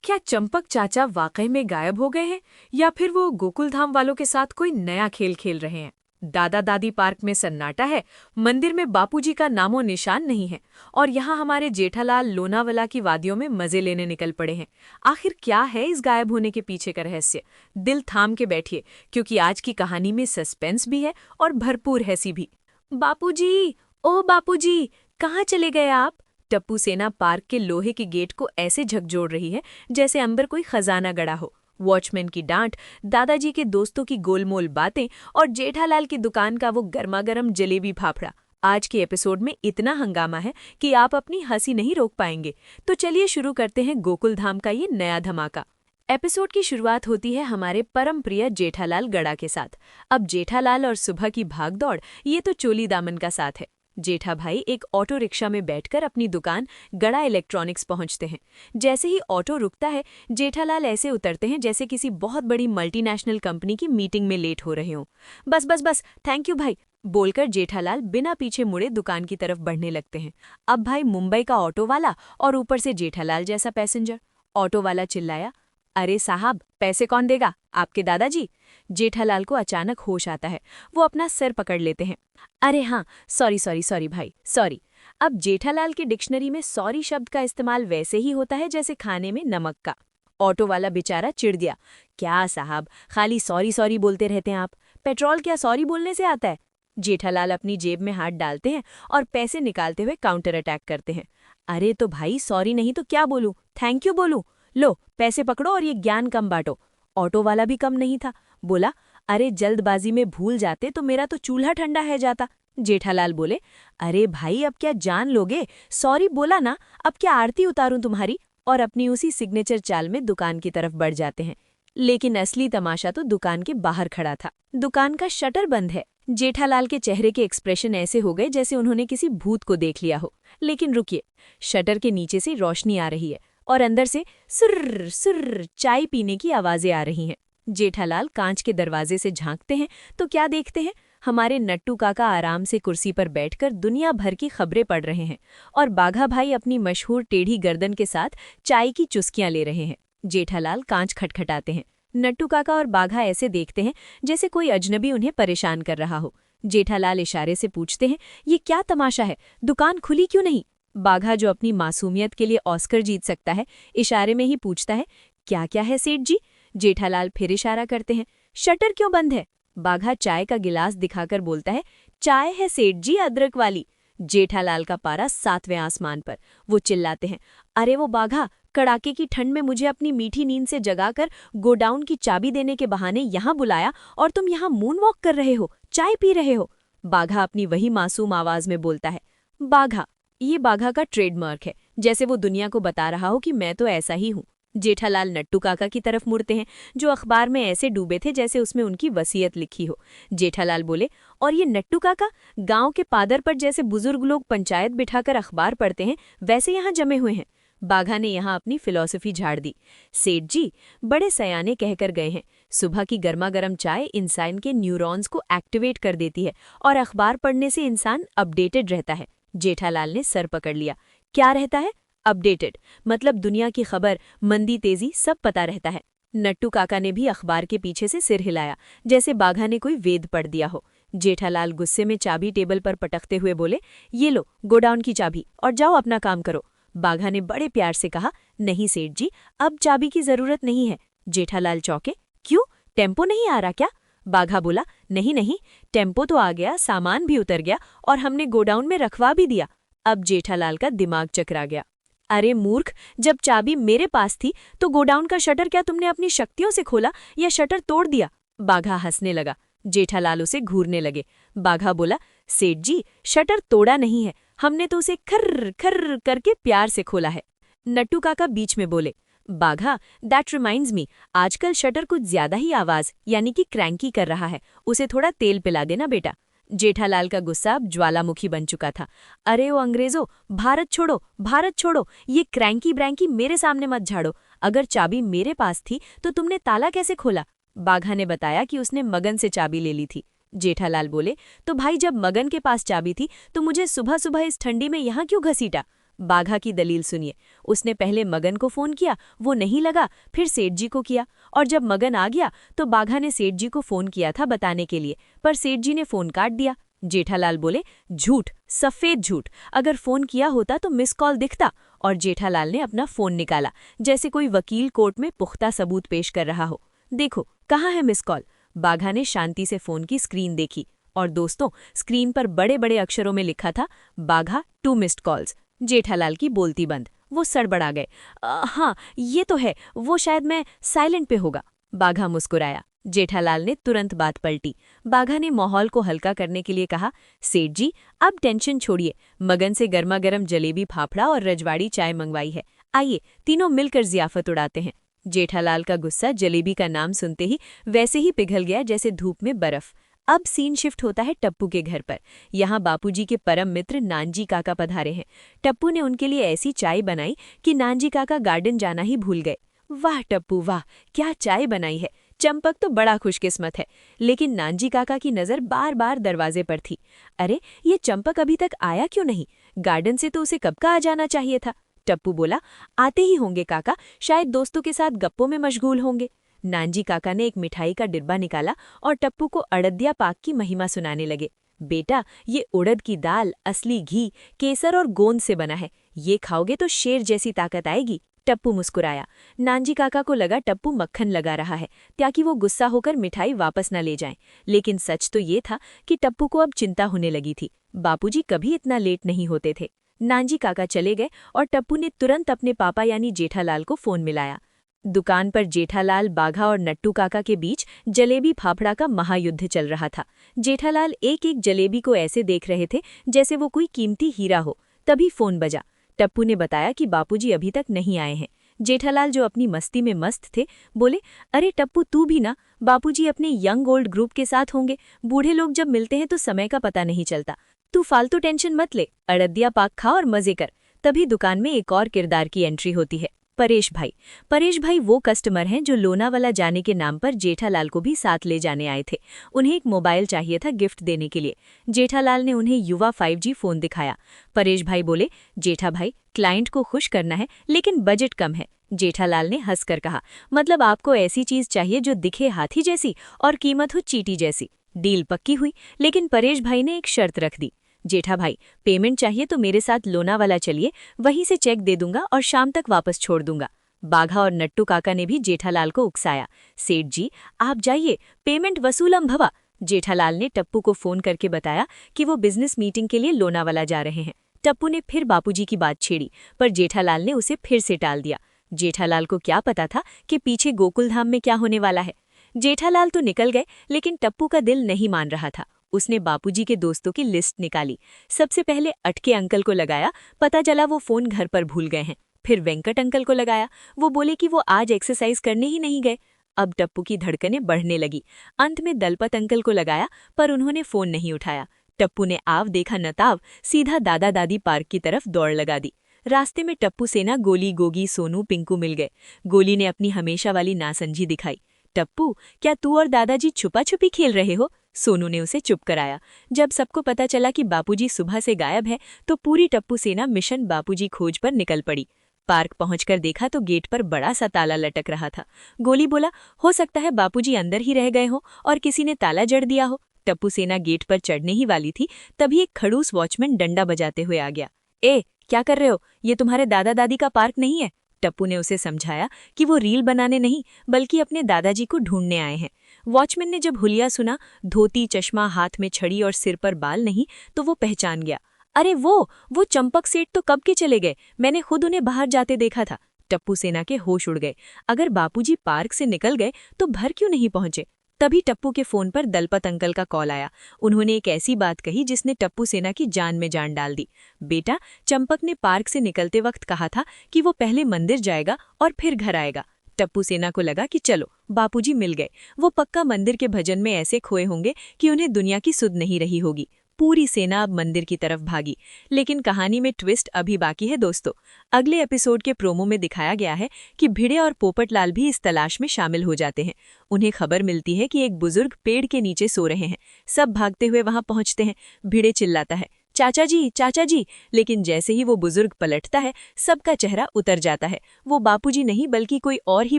क्या चंपक चाचा वाकई में गायब हो गए हैं या फिर वो गोकुल धाम वालों के साथ कोई नया खेल खेल रहे हैं? दादा दादी पार्क में सन्नाटा है, मंदिर में बापूजी का नामो निशान नहीं है और यहाँ हमारे जेठालाल लोनावला की वादियों में मजे लेने निकल पड़े हैं। आखिर क्या है इस गायब होने के पीछे का रहस्य? दिल थाम के बैठिए, क्योंकि आज की कहानी में सस्पेंस भी है और भरपूर हंसी भी। बापूजी, ओ बापूजी, कहाँ चले गए आप? टप्पू सेना पार्क के लोहे के गेट को ऐसे झकझोर रही है जैसे अंदर कोई खजाना गड़ा हो। वॉचमैन की डांट, दादाजी के दोस्तों की गोलमोल बातें और जेठालाल की दुकान का वो गर्मागर्म जलेबी फाफड़ा। आज के एपिसोड में इतना हंगामा है कि आप अपनी हंसी नहीं रोक पाएंगे। तो चलिए शुरू करते हैं गोकुल धाम का ये नया धमाका। एपिसोड की शुरुआत होती है हमारे परम प्रिय जेठालाल गड़ा के साथ। अब जेठालाल और सुबह की भागदौड़, ये तो चोली दामन का साथ है। जेठा भाई एक ऑटो रिक्शा में बैठकर अपनी दुकान गड़ा इलेक्ट्रॉनिक्स पहुंचते हैं। जैसे ही ऑटो रुकता है, जेठालाल ऐसे उतरते हैं जैसे किसी बहुत बड़ी मल्टीनेशनल कंपनी की मीटिंग में लेट हो रहे हों। बस बस बस, थैंक यू भाई, बोलकर जेठालाल बिना पीछे मुड़े दुकान की तरफ बढ़ने लगते हैं। अब भाई मुंबई का ऑटो वाला और ऊपर से जेठालाल जैसा पैसेंजर। ऑटो वाला चिल्लाया, अरे साहब, पैसे कौन देगा? आपके दादाजी? जेठालाल को अचानक होश आता है। वो अपना सिर पकड़ लेते हैं। अरे हाँ, सॉरी सॉरी सॉरी भाई, सॉरी। अब जेठालाल की डिक्शनरी में सॉरी शब्द का इस्तेमाल वैसे ही होता है जैसे खाने में नमक का। ऑटो वाला बेचारा चिढ़ गया। क्या साहब, खाली सॉरी सॉरी बोलते रहते हैं आप? पेट्रोल क्या सॉरी बोलने से आता है? जेठालाल अपनी जेब में हाथ डालते हैं और पैसे निकालते हुए काउंटर अटैक करते हैं। अरे तो भाई, सॉरी नहीं तो क्या बोलूं? थैंक यू बोलूं? लो, पैसे पकड़ो और ये ज्ञान कम बांटो। ऑटो वाला भी कम नहीं था, बोला, अरे जल्दबाजी में भूल जाते तो मेरा तो चूल्हा ठंडा है जाता। जेठालाल बोले, अरे भाई, अब क्या जान लोगे? सॉरी बोला ना, अब क्या आरती उतारूं तुम्हारी? और अपनी उसी सिग्नेचर चाल में दुकान की तरफ बढ़ जाते हैं। लेकिन असली तमाशा तो दुकान के बाहर खड़ा था। दुकान का शटर बंद है। जेठालाल के चेहरे के एक्सप्रेशन ऐसे हो गए जैसे उन्होंने किसी भूत को देख लिया हो। लेकिन रुकिए, शटर के नीचे से रोशनी आ रही है और अंदर से सुर्र सुर्र चाय पीने की आवाजें आ रही हैं। जेठालाल कांच के दरवाजे से झांकते हैं तो क्या देखते हैं? हमारे नट्टू काका आराम से कुर्सी पर बैठकर दुनिया भर की खबरें पढ़ रहे हैं और बाघा भाई अपनी मशहूर टेढ़ी गर्दन के साथ चाय की चुस्कियां ले रहे हैं। जेठालाल कांच खटखटाते हैं। नट्टू काका और बाघा ऐसे देखते हैं जैसे कोई अजनबी उन्हें परेशान कर रहा हो। जेठालाल इशारे से पूछते हैं, ये क्या तमाशा है? दुकान खुली क्यों नहीं? बाघा, जो अपनी मासूमियत के लिए ऑस्कर जीत सकता है, इशारे में ही पूछता है, क्या क्या है सेठ जी? जेठालाल फिर इशारा करते हैं, शटर क्यों बंद है? बाघा चाय का गिलास दिखाकर बोलता है, चाय है सेठ जी, अदरक वाली। जेठालाल का पारा 7वें आसमान पर। वो चिल्लाते हैं, अरे वो बाघा, कड़ाके की ठंड में मुझे अपनी मीठी नींद से जगाकर गोडाउन की चाबी देने के बहाने यहाँ बुलाया और तुम यहाँ मून वॉक कर रहे हो, चाय पी रहे हो। बाघा अपनी वही मासूम आवाज में बोलता है, बाघा। ये बाघा का ट्रेडमार्क है, जैसे वो दुनिया को बता रहा हो कि मैं तो ऐसा ही हूँ। जेठालाल नट्टू काका की तरफ मुड़ते हैं, जो अखबार में ऐसे डूबे थे जैसे उसमें उनकी वसीयत लिखी हो। जेठालाल बोले, और ये नट्टू काका, गांव के पादर पर जैसे बुजुर्ग लोग पंचायत बिठाकर अखबार पढ़ते हैं, वैसे यहाँ जमे हुए हैं। बाघा ने यहाँ अपनी फिलॉसफी झाड़ दी। सेठ जी बड़े सयाने कहकर गए हैं, सुबह की गर्मागर्म चाय इंसान के न्यूरॉन्स को एक्टिवेट कर देती है और अखबार पढ़ने से इंसान अपडेटेड रहता है। जेठालाल ने सर पकड़ लिया। क्या रहता है? अपडेटेड, मतलब दुनिया की खबर, मंदी तेजी सब पता रहता है। नट्टू काका ने भी अखबार के पीछे से सिर हिलाया, जैसे बाघा ने कोई वेद पढ़ दिया हो। जेठालाल गुस्से में चाबी टेबल पर पटकते हुए बोले, ये लो गोडाउन की चाबी और जाओ अपना काम करो। बाघा ने बड़े प्यार से कहा, नहीं सेठ जी, अब चाबी की जरूरत नहीं है। जेठालाल चौंके, क्यों? टेम्पो नहीं आ रहा क्या? बाघा बोला, नहीं नहीं, टेम्पो तो आ गया, सामान भी उतर गया और हमने गोडाउन में रखवा भी दिया। अब जेठालाल का दिमाग चकरा गया। अरे मूर्ख, जब चाबी मेरे पास थी तो गोडाउन का शटर क्या तुमने अपनी शक्तियों से खोला या शटर तोड़ दिया? बाघा हंसने लगा। जेठालाल उसे घूरने लगे। बाघा बोला, सेठ जी, शटर तोड़ा नहीं है, हमने तो उसे खर्र खर्र करके प्यार से खोला है। नट्टू काका बीच में बोले, बाघा, दैट रिमाइंड्स मी, आजकल शटर कुछ ज्यादा ही आवाज यानी कि क्रैंकी कर रहा है, उसे थोड़ा तेल पिला देना बेटा। जेठालाल का गुस्सा अब ज्वालामुखी बन चुका था। अरे ओ अंग्रेजों, भारत छोड़ो, भारत छोड़ो, ये क्रैंकी ब्रैंकी मेरे सामने मत झाड़ो। अगर चाबी मेरे पास थी तो तुमने ताला कैसे खोला? बाघा ने बताया कि उसने मगन से चाबी ले ली थी। जेठालाल बोले, तो भाई जब मगन के पास चाबी थी तो मुझे सुबह सुबह इस ठंडी में यहाँ क्यों घसीटा? बाघा की दलील सुनिए। उसने पहले मगन को फोन किया, वो नहीं लगा, फिर सेठ जी को किया, और जब मगन आ गया तो बाघा ने सेठ जी को फोन किया था बताने के लिए, पर सेठ जी ने फोन काट दिया। जेठालाल बोले, झूठ, सफेद झूठ, अगर फोन किया होता तो मिस कॉल दिखता। और जेठालाल ने अपना फोन निकाला, जैसे कोई वकील कोर्ट में पुख्ता सबूत पेश कर रहा हो। देखो कहाँ है मिस कॉल। बाघा ने शांति से फोन की स्क्रीन देखी, और दोस्तों स्क्रीन पर बड़े बड़े अक्षरों में लिखा था, बाघा 2 मिस्ड कॉल्स। जेठालाल की बोलती बंद, वो सड़बड़ा गए। हाँ ये तो है, वो शायद मैं साइलेंट पे होगा। बाघा मुस्कुराया। जेठालाल ने तुरंत बात पलटी। बाघा ने माहौल को हल्का करने के लिए कहा, सेठ जी अब टेंशन छोड़िए, मगन से गर्मा गर्म जलेबी फाफड़ा और रजवाड़ी चाय मंगवाई है, आइए तीनों मिलकर जियाफत उड़ाते हैं। जेठालाल का गुस्सा जलेबी का नाम सुनते ही वैसे ही पिघल गया जैसे धूप में बर्फ। अब सीन शिफ्ट होता है टप्पू के घर पर। यहाँ बापूजी के परम मित्र नानजी काका पधारे हैं। टप्पू ने उनके लिए ऐसी चाय बनाई कि नानजी काका गार्डन जाना ही भूल गए। वाह टप्पू वाह, क्या चाय बनाई है। चंपक तो बड़ा खुशकिस्मत है, लेकिन नानजी काका की नज़र बार बार दरवाजे पर थी। अरे ये चंपक अभी तक आया क्यों नहीं? गार्डन से तो उसे कब का आ जाना चाहिए था। टप्पू बोला, आते ही होंगे काका, शायद दोस्तों के साथ गप्पों में मशगूल होंगे। नानजी काका ने एक मिठाई का डिब्बा निकाला और टप्पू को अड़दिया पाक की महिमा सुनाने लगे। बेटा ये उड़द की दाल असली घी, केसर और गोंद से बना है, ये खाओगे तो शेर जैसी ताकत आएगी। टप्पू मुस्कुराया। नानजी काका को लगा टप्पू मक्खन लगा रहा है ताकि वो गुस्सा होकर मिठाई वापस न ले जाएं, लेकिन सच तो ये था कि टप्पू को अब चिंता होने लगी थी। बापूजी कभी इतना लेट नहीं होते थे। नानजी काका चले गए और टप्पू ने तुरंत अपने पापा यानी जेठालाल को फोन मिलाया। दुकान पर जेठालाल, बाघा और नट्टू काका के बीच जलेबी फाफड़ा का महायुद्ध चल रहा था। जेठालाल एक एक जलेबी को ऐसे देख रहे थे जैसे वो कोई कीमती हीरा हो। तभी फोन बजा। टप्पू ने बताया कि बापूजी अभी तक नहीं आए हैं। जेठालाल जो अपनी मस्ती में मस्त थे बोले, अरे टप्पू तू भी ना, बापूजी अपने यंग ओल्ड ग्रुप के साथ होंगे, बूढ़े लोग जब मिलते हैं तो समय का पता नहीं चलता, तू फालतू टेंशन मत ले, अड़दिया पाक खा और मजे कर। तभी दुकान में एक और किरदार की एंट्री होती है, परेश भाई। परेश भाई वो कस्टमर हैं जो लोनावाला जाने के नाम पर जेठालाल को भी साथ ले जाने आए थे। उन्हें एक मोबाइल चाहिए था गिफ्ट देने के लिए। जेठालाल ने उन्हें युवा 5G फोन दिखाया। परेश भाई बोले, जेठा भाई क्लाइंट को खुश करना है लेकिन बजट कम है। जेठालाल ने हंसकर कहा, मतलब आपको ऐसी चीज चाहिए जो दिखे हाथी जैसी और कीमत हो चींटी जैसी। डील पक्की हुई, लेकिन परेश भाई ने एक शर्त रख दी, जेठा भाई पेमेंट चाहिए तो मेरे साथ लोनावाला चलिए, वहीं से चेक दे दूंगा और शाम तक वापस छोड़ दूंगा। बाघा और नट्टू काका ने भी जेठालाल को उकसाया, सेठ जी आप जाइए, पेमेंट वसूलम भवा। जेठालाल ने टप्पू को फोन करके बताया कि वो बिजनेस मीटिंग के लिए लोनावाला जा रहे हैं। टप्पू ने फिर बापूजी की बात छेड़ी, पर जेठालाल ने उसे फिर से टाल दिया। जेठालाल को क्या पता था कि पीछे गोकुलधाम में क्या होने वाला है। जेठालाल तो निकल गए, लेकिन टप्पू का दिल नहीं मान रहा था। उसने बापूजी के दोस्तों की लिस्ट निकाली। सबसे पहले अटके अंकल को लगाया, पता चला वो फोन घर पर भूल गए हैं। फिर वेंकट अंकल को लगाया, वो बोले कि वो आज एक्सरसाइज करने ही नहीं गए। अब टप्पू की धड़कनें बढ़ने लगी। अंत में दलपत अंकल को लगाया, पर उन्होंने फोन नहीं उठाया। टप्पू ने आव देखा नताव सीधा दादा दादी पार्क की तरफ दौड़ लगा दी। रास्ते में टप्पू से ना गोली, गोगी, सोनू, पिंकू मिल गए। गोली ने अपनी हमेशा वाली नासमझी दिखाई। टप्पू क्या तू और दादाजी छुपा छुपी खेल रहे हो? सोनू ने उसे चुप कराया। जब सबको पता चला कि बापूजी सुबह से गायब है तो पूरी टप्पू सेना मिशन बापूजी खोज पर निकल पड़ी। पार्क पहुंचकर देखा तो गेट पर बड़ा सा ताला लटक रहा था। गोली बोला, हो सकता है बापूजी अंदर ही रह गए हो और किसी ने ताला जड़ दिया हो। टप्पू सेना गेट पर चढ़ने ही वाली थी, तभी एक खड़ूस वॉचमैन डंडा बजाते हुए आ गया। ए क्या कर रहे हो, ये तुम्हारे दादा दादी का पार्क नहीं है। टप्पू ने उसे समझाया कि वो रील बनाने नहीं बल्कि अपने दादाजी को ढूंढने आए हैं। वॉचमैन ने जब हुलिया सुना, धोती, चश्मा, हाथ में छड़ी और सिर पर बाल नहीं, तो वो पहचान गया। अरे वो चंपक सेठ तो कब के चले गए, मैंने खुद उन्हें बाहर जाते देखा था। टप्पू सेना के होश उड़ गए। अगर बापूजी पार्क से निकल गए तो भर क्यों नहीं पहुंचे? तभी टप्पू के फोन पर दलपत अंकल का कॉल आया। उन्होंने एक ऐसी बात कही जिसने टप्पू सेना की जान में जान डाल दी। बेटा, चंपक ने पार्क से निकलते वक्त कहा था कि वो पहले मंदिर जाएगा और फिर घर आएगा। टप्पू सेना को लगा कि चलो बापूजी मिल गए, वो पक्का मंदिर के भजन में ऐसे खोए होंगे कि उन्हें दुनिया की सुध नहीं रही होगी। पूरी सेना अब मंदिर की तरफ भागी। लेकिन कहानी में ट्विस्ट अभी बाकी है दोस्तों। अगले एपिसोड के प्रोमो में दिखाया गया है कि भिड़े और पोपटलाल भी इस तलाश में शामिल हो जाते हैं। उन्हें खबर मिलती है कि एक बुजुर्ग पेड़ के नीचे सो रहे हैं। सब भागते हुए वहां पहुंचते हैं। भिड़े चिल्लाता है, चाचा जी। लेकिन जैसे ही वो बुजुर्ग पलटता है, सबका चेहरा उतर जाता है। वो बापूजी नहीं बल्कि कोई और ही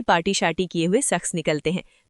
पार्टी शार्टी किए हुए शख्स निकलते हैं।